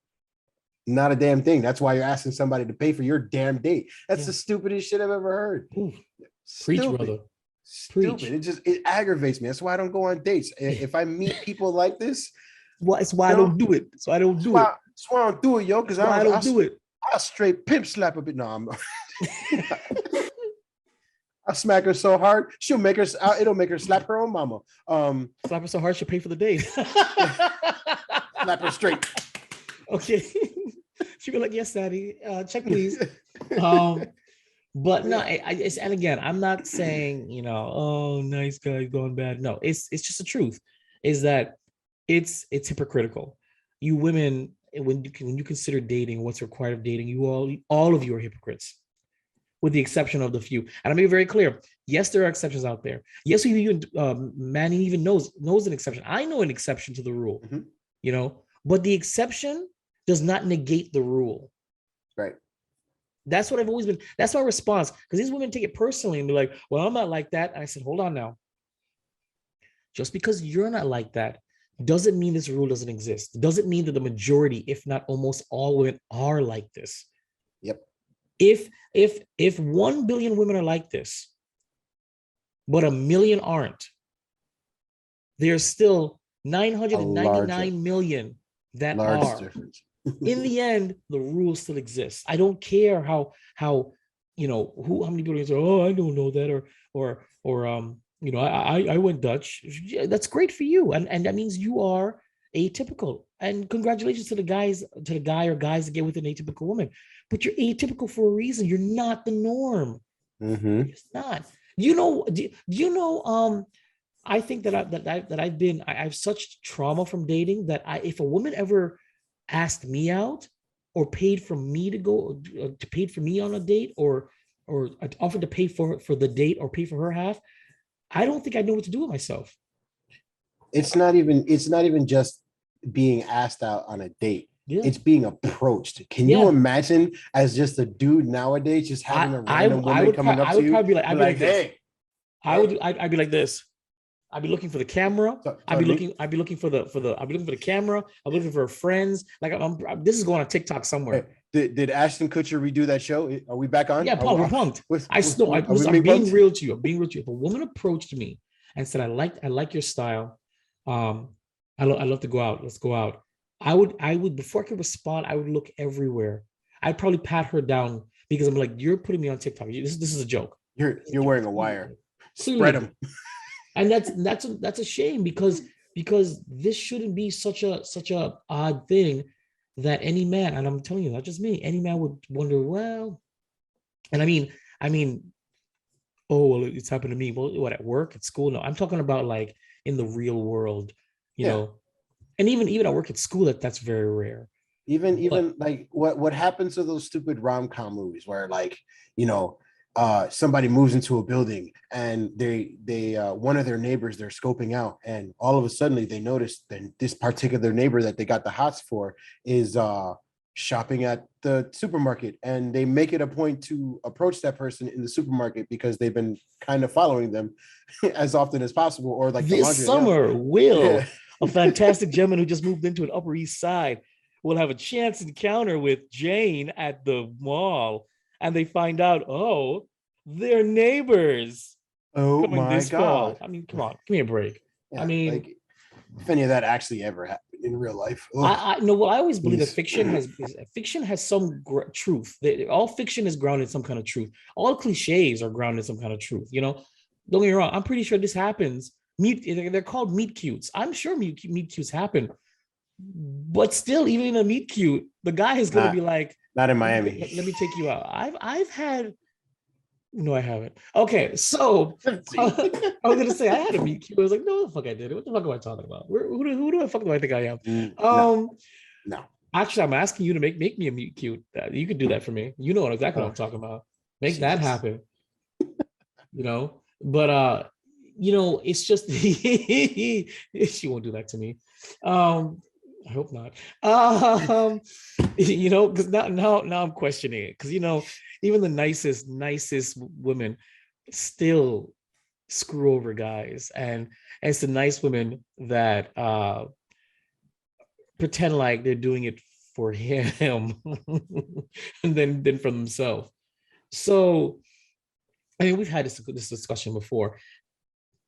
Not a damn thing. That's why you're asking somebody to pay for your damn date. That's the stupidest shit I've ever heard. Preach, brother. Stupid. It aggravates me. That's why I don't go on dates. If I meet people like this, Well, it's why I don't do it. So I don't do it. That's why I don't do it, yo. Because I don't do it. I straight pimp slap a bit. No, I'm. I smack her so hard, she'll make her. It'll make her slap her own mama. Slap her so hard she'll pay for the date. Slap her straight. Okay. She'll be like, "Yes, Daddy. Check, please." But no, and again, I'm not saying, oh, nice guy going bad. No, it's just the truth. Is that it's hypocritical. You women, when you consider dating, what's required of dating, you all of you are hypocrites, with the exception of the few. And I'm being very clear. Yes, there are exceptions out there. Yes, even Manny even knows an exception. I know an exception to the rule. But the exception does not negate the rule. Right. That's what I've always been. That's my response, because these women take it personally and be like, "Well, I'm not like that." And I said, "Hold on now. Just because you're not like that doesn't mean this rule doesn't exist. It doesn't mean that the majority, if not almost all women, are like this." Yep. If 1 billion women are like this, but 1 million aren't, there's still 999 million that are. Difference. In the end, the rule still exists. I don't care how how many people say, "Oh, I don't know that," or I went Dutch. Yeah, that's great for you, and that means you are atypical. And congratulations to the guy or guys that get with an atypical woman. But you're atypical for a reason. You're not the norm. Mm-hmm. It's not. I think that I have such trauma from dating that if a woman ever asked me out or paid for me on a date or offered to pay for the date or pay for her half, I don't think I know what to do with myself. It's not even just being asked out on a date. Yeah. It's being approached. Can you imagine as just a dude nowadays just having a random woman coming up to you? I'd be like this. I'd be like this. I'd be looking for the camera. I'd be looking for the camera. I'm looking for her friends. Like this is going on TikTok somewhere. Hey, did Ashton Kutcher redo that show? Are we back on? Yeah, Paul, we're punked. I'm being real to you. If a woman approached me and said, I like your style. I'd love to go out. Let's go out. I would before I could respond, I would look everywhere. I'd probably pat her down because I'm like, you're putting me on TikTok. This is a joke. You're wearing a wire. Spread them. And that's a shame because this shouldn't be such a odd thing that any man, and I'm telling you, not just me, any man would wonder, well, and I mean, oh, well, it's happened to me. Well, what, at work, at school? No, I'm talking about like in the real world, you know, and even at work, at school, that's very rare. Even like what happens to those stupid rom-com movies where like, somebody moves into a building and they one of their neighbors they're scoping out, and all of a sudden they notice that this particular neighbor that they got the hots for is shopping at the supermarket, and they make it a point to approach that person in the supermarket because they've been kind of following them as often as possible. Or like this summer, a fantastic gentleman who just moved into an Upper East Side, will have a chance encounter with Jane at the mall. And they find out, oh, they're neighbors. Oh my God. Fall. I mean, come on, give me a break. Yeah, I mean, like, if any of that actually ever happened in real life. I know. Well, I always believe that fiction has some truth. All fiction is grounded in some kind of truth. All cliches are grounded in some kind of truth. Don't get me wrong. I'm pretty sure this happens. They're called meet cutes. I'm sure meet cutes happen. But still, even in a meet cute, the guy is going to be like, not in Miami. Let me take you out. I've had. No, I haven't. Okay, so I was gonna say I had a meet cute. I was like, no, the fuck I did it. What the fuck am I talking about? Who do I fuck do I think I am? No. Actually, I'm asking you to make me a meet cute. You could do that for me. You know exactly what I'm talking about. Make that happen. But it's just she won't do that to me. I hope not. Because now I'm questioning it. Because even the nicest women still screw over guys, and it's the nice women that pretend like they're doing it for him, and then for themselves. So, I mean, we've had this discussion before,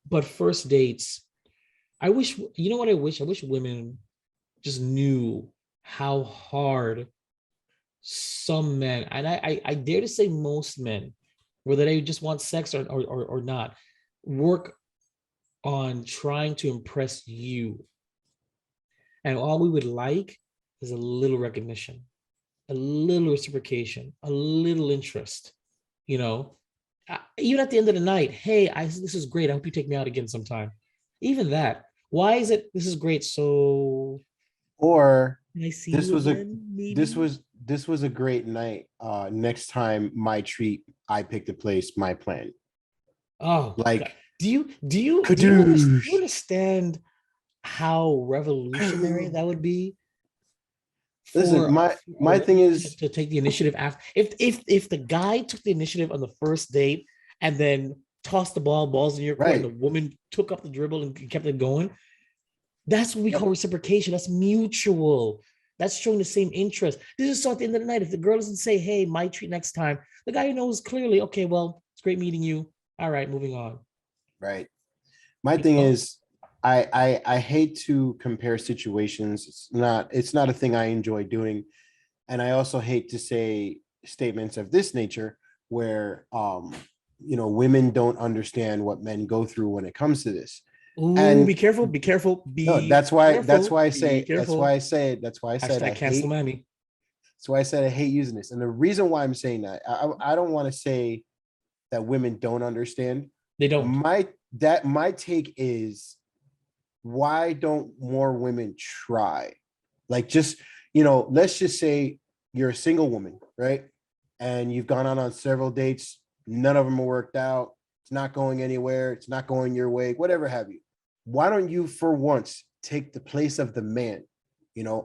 but first dates. I wish women just knew how hard some men, and I dare to say most men, whether they just want sex or not, work on trying to impress you. And all we would like is a little recognition, a little reciprocation, a little interest, you know. Even at the end of the night, hey, this is great. I hope you take me out again sometime. Even that. Why is it this is great? So Or can I see this you was again, maybe? this was a great night. Next time my treat, I pick the place, my plan. Oh, Like God. Do you Kadoosh. understand how revolutionary that would be Listen, for a my thing woman is to take the initiative after if the guy took the initiative on the first date and then tossed the balls in your court and right. the woman took up the dribble and kept it going, that's what we Yep. call reciprocation. That's mutual. That's showing the same interest. This is so at the end of the night, if the girl doesn't say, hey, my treat next time, the guy knows clearly, okay, well, it's great meeting you. All right, moving on. Right. My thing is, I hate to compare situations. It's not a thing I enjoy doing. And I also hate to say statements of this nature where women don't understand what men go through when it comes to this. Ooh, And be careful, no, that's why I say Hashtag I cancel hate. Manny. That's why I said I hate using this. And the reason why I'm saying that, I don't want to say that women don't understand. They don't. My take is, why don't more women try? Like, just, let's just say you're a single woman, right? And you've gone on several dates. None of them are worked out. It's not going anywhere. It's not going your way, whatever have you. Why don't you, for once, take the place of the man,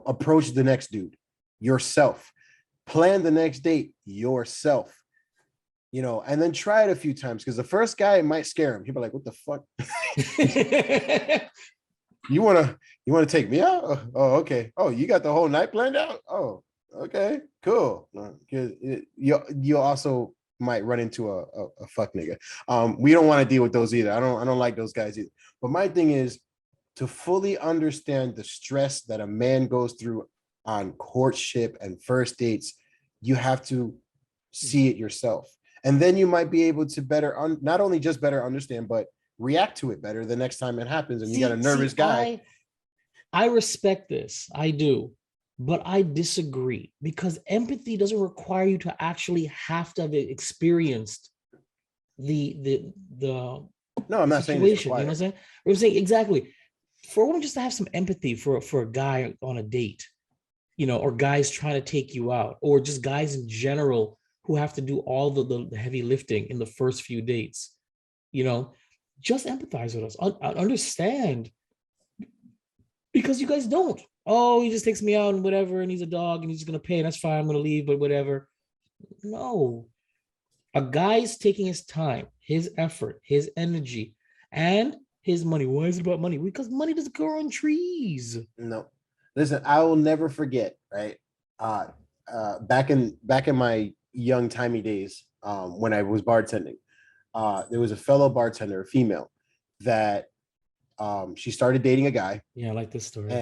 approach the next dude yourself, plan the next date yourself, and then try it a few times, because the first guy might scare him. He'll be like, what the fuck? You want to take me out? Oh, okay. Oh, you got the whole night planned out? Oh, okay, cool. Because you also might run into a fuck nigga. We don't want to deal with those either. I don't like those guys either. But my thing is, to fully understand the stress that a man goes through on courtship and first dates, you have to see it yourself. And then you might be able to not only just better understand, but react to it better the next time it happens. And you got a nervous guy. I respect this. I do. But I disagree, because empathy doesn't require you to actually have to have experienced the no, I'm not saying situation. You know what I'm saying? I'm saying exactly. For a woman just to have some empathy for a guy on a date, or guys trying to take you out, or just guys in general who have to do all the heavy lifting in the first few dates, just empathize with us. Understand, because you guys don't. Oh, he just takes me out and whatever, and he's a dog and he's gonna pay, and that's fine. I'm gonna leave, but whatever. No, a guy's taking his time, his effort, his energy, and his money. Why is it about money? Because money doesn't grow on trees. No, listen, I will never forget. Right, back in my young timey days, when I was bartending, there was a fellow bartender, a female, that she started dating a guy. Yeah, I like this story.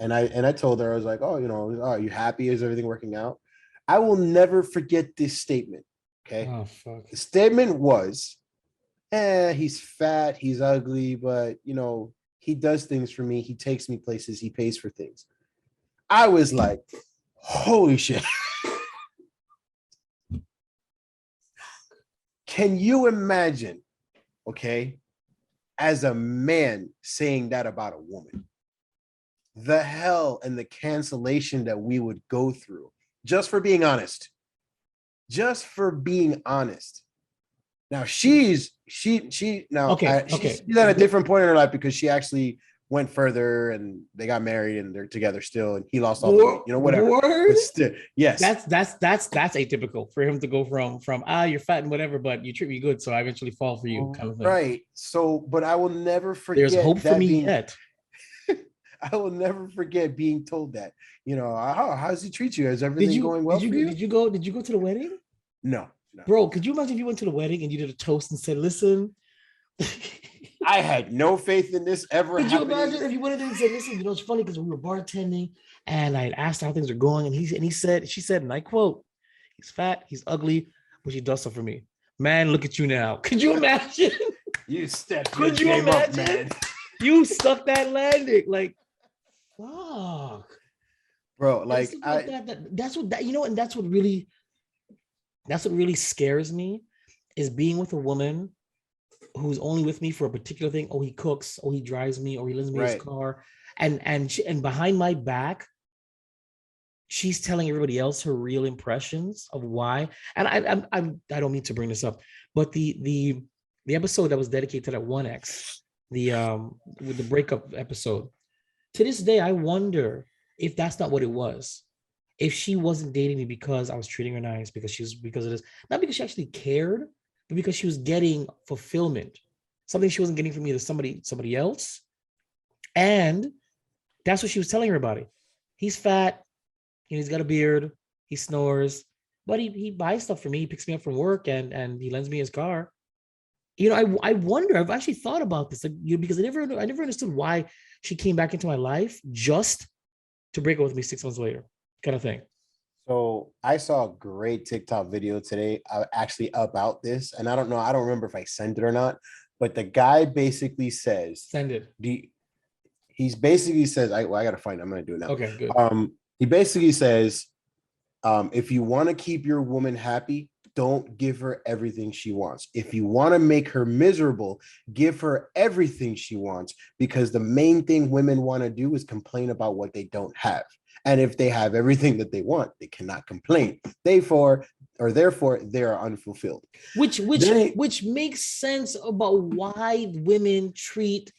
And I told her, I was like, oh, are you happy? Is everything working out? I will never forget this statement. Okay. Oh, fuck. The statement was, he's fat, he's ugly, but he does things for me. He takes me places, he pays for things. I was like, holy shit. Can you imagine, okay, as a man saying that about a woman? The hell and the cancellation that we would go through just for being honest. Just for being honest. Now she's at a different point in her life, because she actually went further and they got married and they're together still, and he lost all the weight, whatever. But still, yes. That's atypical for him to go from you're fat and whatever, but you treat me good, so I eventually fall for you, kind of thing. Right. So, but I will never forget. There's hope for me yet. I will never forget being told that. How does he treat you? Is everything going well for you? Did you go to the wedding? No. Bro, could you imagine if you went to the wedding and you did a toast and said, listen, I had no faith in this ever Could you happening. imagine if you went in and said, listen, it's funny because we were bartending and I had asked how things are going, and she said, and I quote, he's fat, he's ugly, but he does stuff for me. Man, look at you now. Could you imagine? You stepped Could you imagine? up, man. You stuck that landing. Like, fuck. Bro, that's what really scares me is being with a woman who's only with me for a particular thing. Oh, he cooks, oh, he drives me, or he lends me his car. And behind my back, she's telling everybody else her real impressions of why. And I don't mean to bring this up, but the episode that was dedicated to that one ex, with the breakup episode, to this day, I wonder if that's not what it was. If she wasn't dating me because I was treating her nice, because of this, not because she actually cared, but because she was getting fulfillment, something she wasn't getting from either somebody else. And that's what she was telling everybody. He's fat, he's got a beard, he snores, but he buys stuff for me. He picks me up from work and he lends me his car. I wonder, I've actually thought about this, because I never understood why she came back into my life just to break up with me 6 months later, kind of thing. So I saw a great TikTok video today actually about this. And I don't remember if I sent it or not, but the guy basically says, send it. He's basically says, I got to find it. I'm going to do it now. Okay, good. He basically says, if you want to keep your woman happy, don't give her everything she wants. If you want to make her miserable, give her everything she wants, because the main thing women want to do is complain about what they don't have. And if they have everything that they want, they cannot complain. Therefore, they are unfulfilled. Which makes sense about why women treat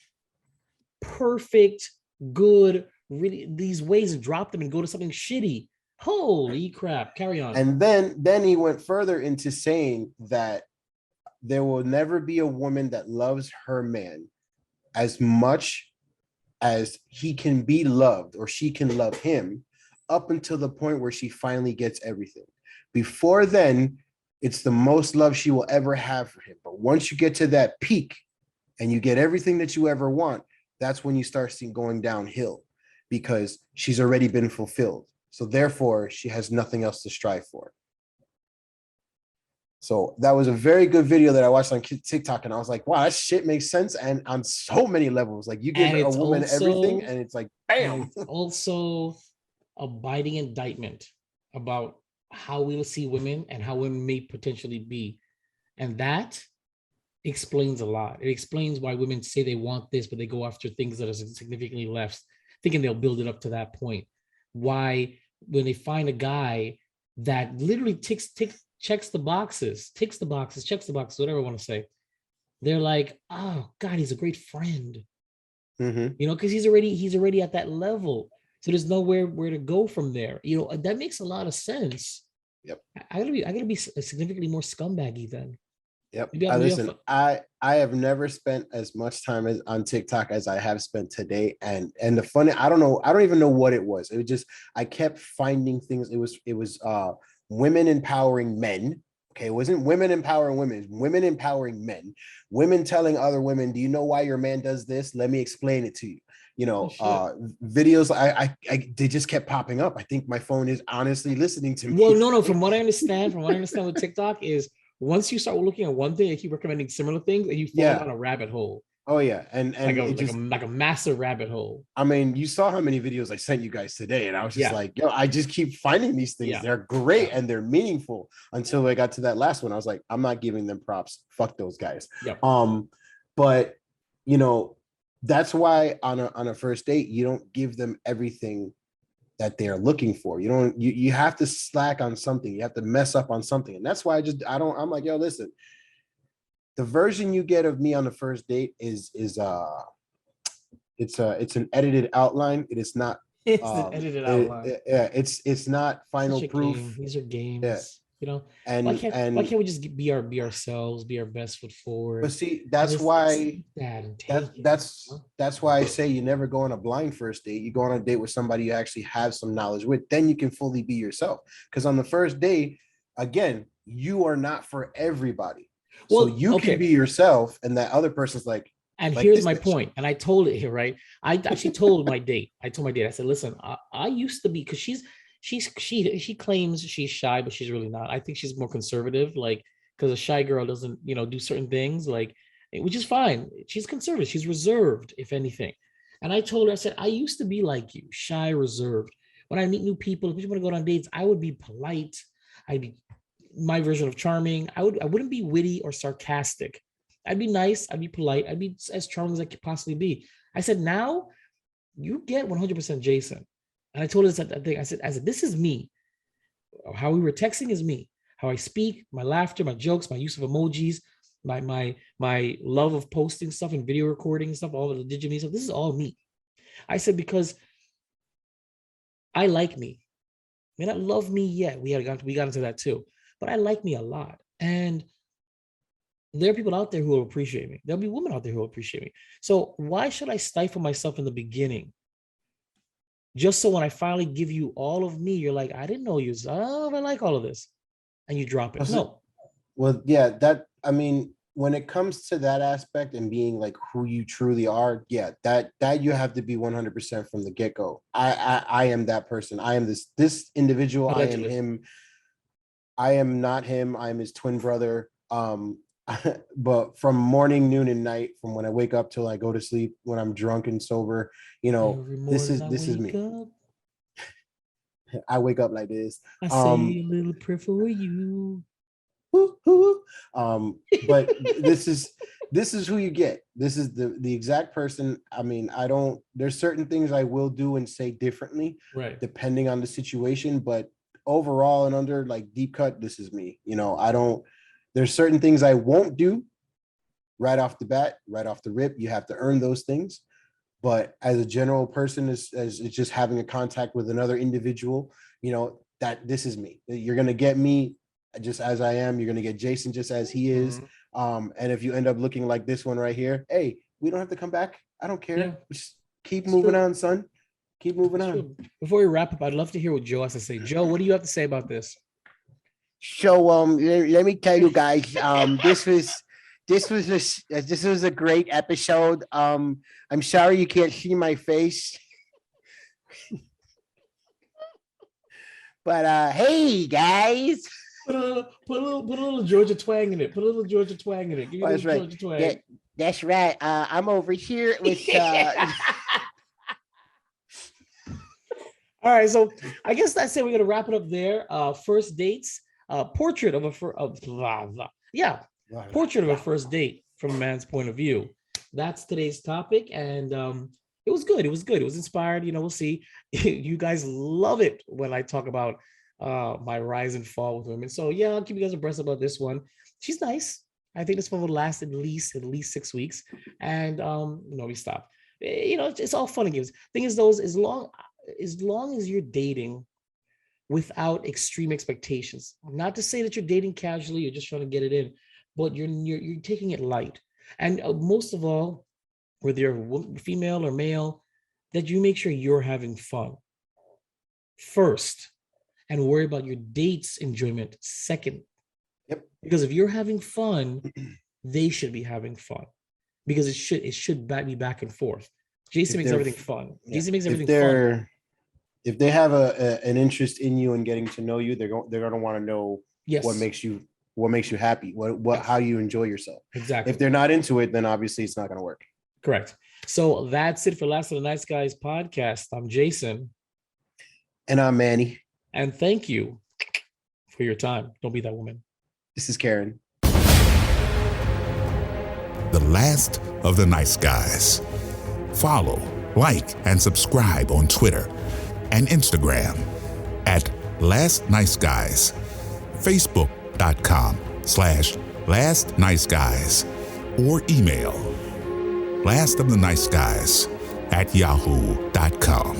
perfect, good, really these ways and drop them and go to something shitty. Holy crap. Carry on. And then he went further into saying that there will never be a woman that loves her man as much as he can be loved, or she can love him, up until the point where she finally gets everything. Before then, it's the most love she will ever have for him. But once you get to that peak and you get everything that you ever want, that's when you start seeing going downhill, because she's already been fulfilled. So therefore, she has nothing else to strive for. So that was a very good video that I watched on TikTok, and I was like, wow, that shit makes sense. And on so many levels, like you give a woman everything and it's like, bam. It's also a biting indictment about how we'll see women and how women may potentially be. And that explains a lot. It explains why women say they want this, but they go after things that are significantly less, thinking they'll build it up to that point. Why, when they find a guy that literally checks the boxes, whatever I want to say, they're like, oh God, he's a great friend. Mm-hmm. Because he's already at that level. So there's nowhere where to go from there. That makes a lot of sense. Yep. I gotta be significantly more scumbaggy then. Yep. Listen, I have never spent as much time on TikTok as I have spent today. And the funny, I don't even know what it was. It was just, I kept finding things. It was women empowering men. Okay. It wasn't women empowering women. It was women empowering men. Women telling other women, do you know why your man does this? Let me explain it to you. Videos, they just kept popping up. I think my phone is honestly listening to me. Well, no. From what I understand with TikTok is, once you start looking at one thing, they keep recommending similar things, and you fall down a rabbit hole. Oh yeah, and like a massive rabbit hole. I mean, you saw how many videos I sent you guys today, and I was just like, yo, I just keep finding these things. Yeah. They're great and they're meaningful. Until I got to that last one, I was like, I'm not giving them props. Fuck those guys. Yep. But that's why on a first date, you don't give them everything that they're looking for. You have to slack on something. You have to mess up on something. And that's why I'm like, yo, listen, the version you get of me on the first date is it's an edited outline. It is not an edited outline. It's not final proof. These are games. Yeah. And why can't we just be ourselves, be our best foot forward? But see, that's why I say you never go on a blind first date. You go on a date with somebody you actually have some knowledge with. Then you can fully be yourself. Because on the first date, again, you are not for everybody. Well, so you can be yourself, and that other person's like, And Like here's this my bitch. point. And I told it here, right? I actually told my date. I told my date. I said, listen, I used to be, because she claims she's shy, but she's really not. I think she's more conservative, like, because a shy girl doesn't, do certain things, like, which is fine. She's conservative. She's reserved, if anything. And I told her, I said, I used to be like you, shy, reserved. When I meet new people, if we want to go on dates, I would be polite. I'd be my version of charming. I wouldn't be witty or sarcastic. I'd be nice. I'd be polite. I'd be as charming as I could possibly be. I said, now you get 100% Jason. And I told her that thing. I said, this is me. How we were texting is me. How I speak, my laughter, my jokes, my use of emojis, my love of posting stuff and video recording and stuff, all of the digital stuff. This is all me. I said, because I like me. May not love me yet. We got into that too. But I like me a lot. And there are people out there who will appreciate me. There'll be women out there who will appreciate me. So why should I stifle myself in the beginning? Just so when I finally give you all of me, you're like, I didn't know you. Oh, I like all of this. And you drop it. No. Well, yeah, when it comes to that aspect and being like who you truly are, yeah, that you have to be 100% from the get-go. I am that person. I am this individual. Allegedly. I am him. I am not him. I am his twin brother. But from morning, noon, and night, from when I wake up till I go to sleep, when I'm drunk and sober, this is me. I wake up like this. I say a little prayer for you. But this is who you get. This is the exact person. I mean, there's certain things I will do and say differently, right, depending on the situation, but overall and under like deep cut, this is me. There's certain things I won't do right off the bat, right off the rip. You have to earn those things. But as a general person, as just having a contact with another individual, that this is me. You're going to get me just as I am. You're going to get Jason just as he is. And if you end up looking like this one right here, hey, we don't have to come back. I don't care. Yeah. Just keep moving on, son. Keep moving on. Before we wrap up, I'd love to hear what Joe has to say. Joe, what do you have to say about this? So let me tell you guys, this was a great episode. I'm sorry you can't see my face. But hey guys. Put a little Georgia twang in it. Put a little Georgia twang in it. Give me that's right. Georgia twang. Yeah, that's right. I'm over here with All right, so I guess that's it. We're gonna wrap it up there. First dates, portrait of a first date from a man's point of view. That's today's topic, and it was good. It was good. It was inspired. We'll see. You guys love it when I talk about my rise and fall with women. So yeah, I'll keep you guys abreast about this one. She's nice. I think this one will last at least 6 weeks, and we stop. It's all fun and games. Thing is, though, as long as you're dating without extreme expectations, not to say that you're dating casually, you're just trying to get it in, but you're taking it light. And most of all, whether you're female or male, that you make sure you're having fun first and worry about your date's enjoyment second. Yep. Because if you're having fun, they should be having fun, because it should be back and forth. Jason makes everything fun. Yeah. Jason makes everything fun. If they have an interest in you and getting to know you, they're going to want to know what makes you happy, how you enjoy yourself. Exactly. If they're not into it, then obviously it's not going to work. Correct. So that's it for Last of the Nice Guys podcast. I'm Jason. And I'm Manny. And thank you for your time. Don't be that woman. This is Karen. The Last of the Nice Guys. Follow, like, and subscribe on Twitter and Instagram at Last Nice Guys, Facebook.com/Last Nice Guys, or email lastoftheniceguys@yahoo.com.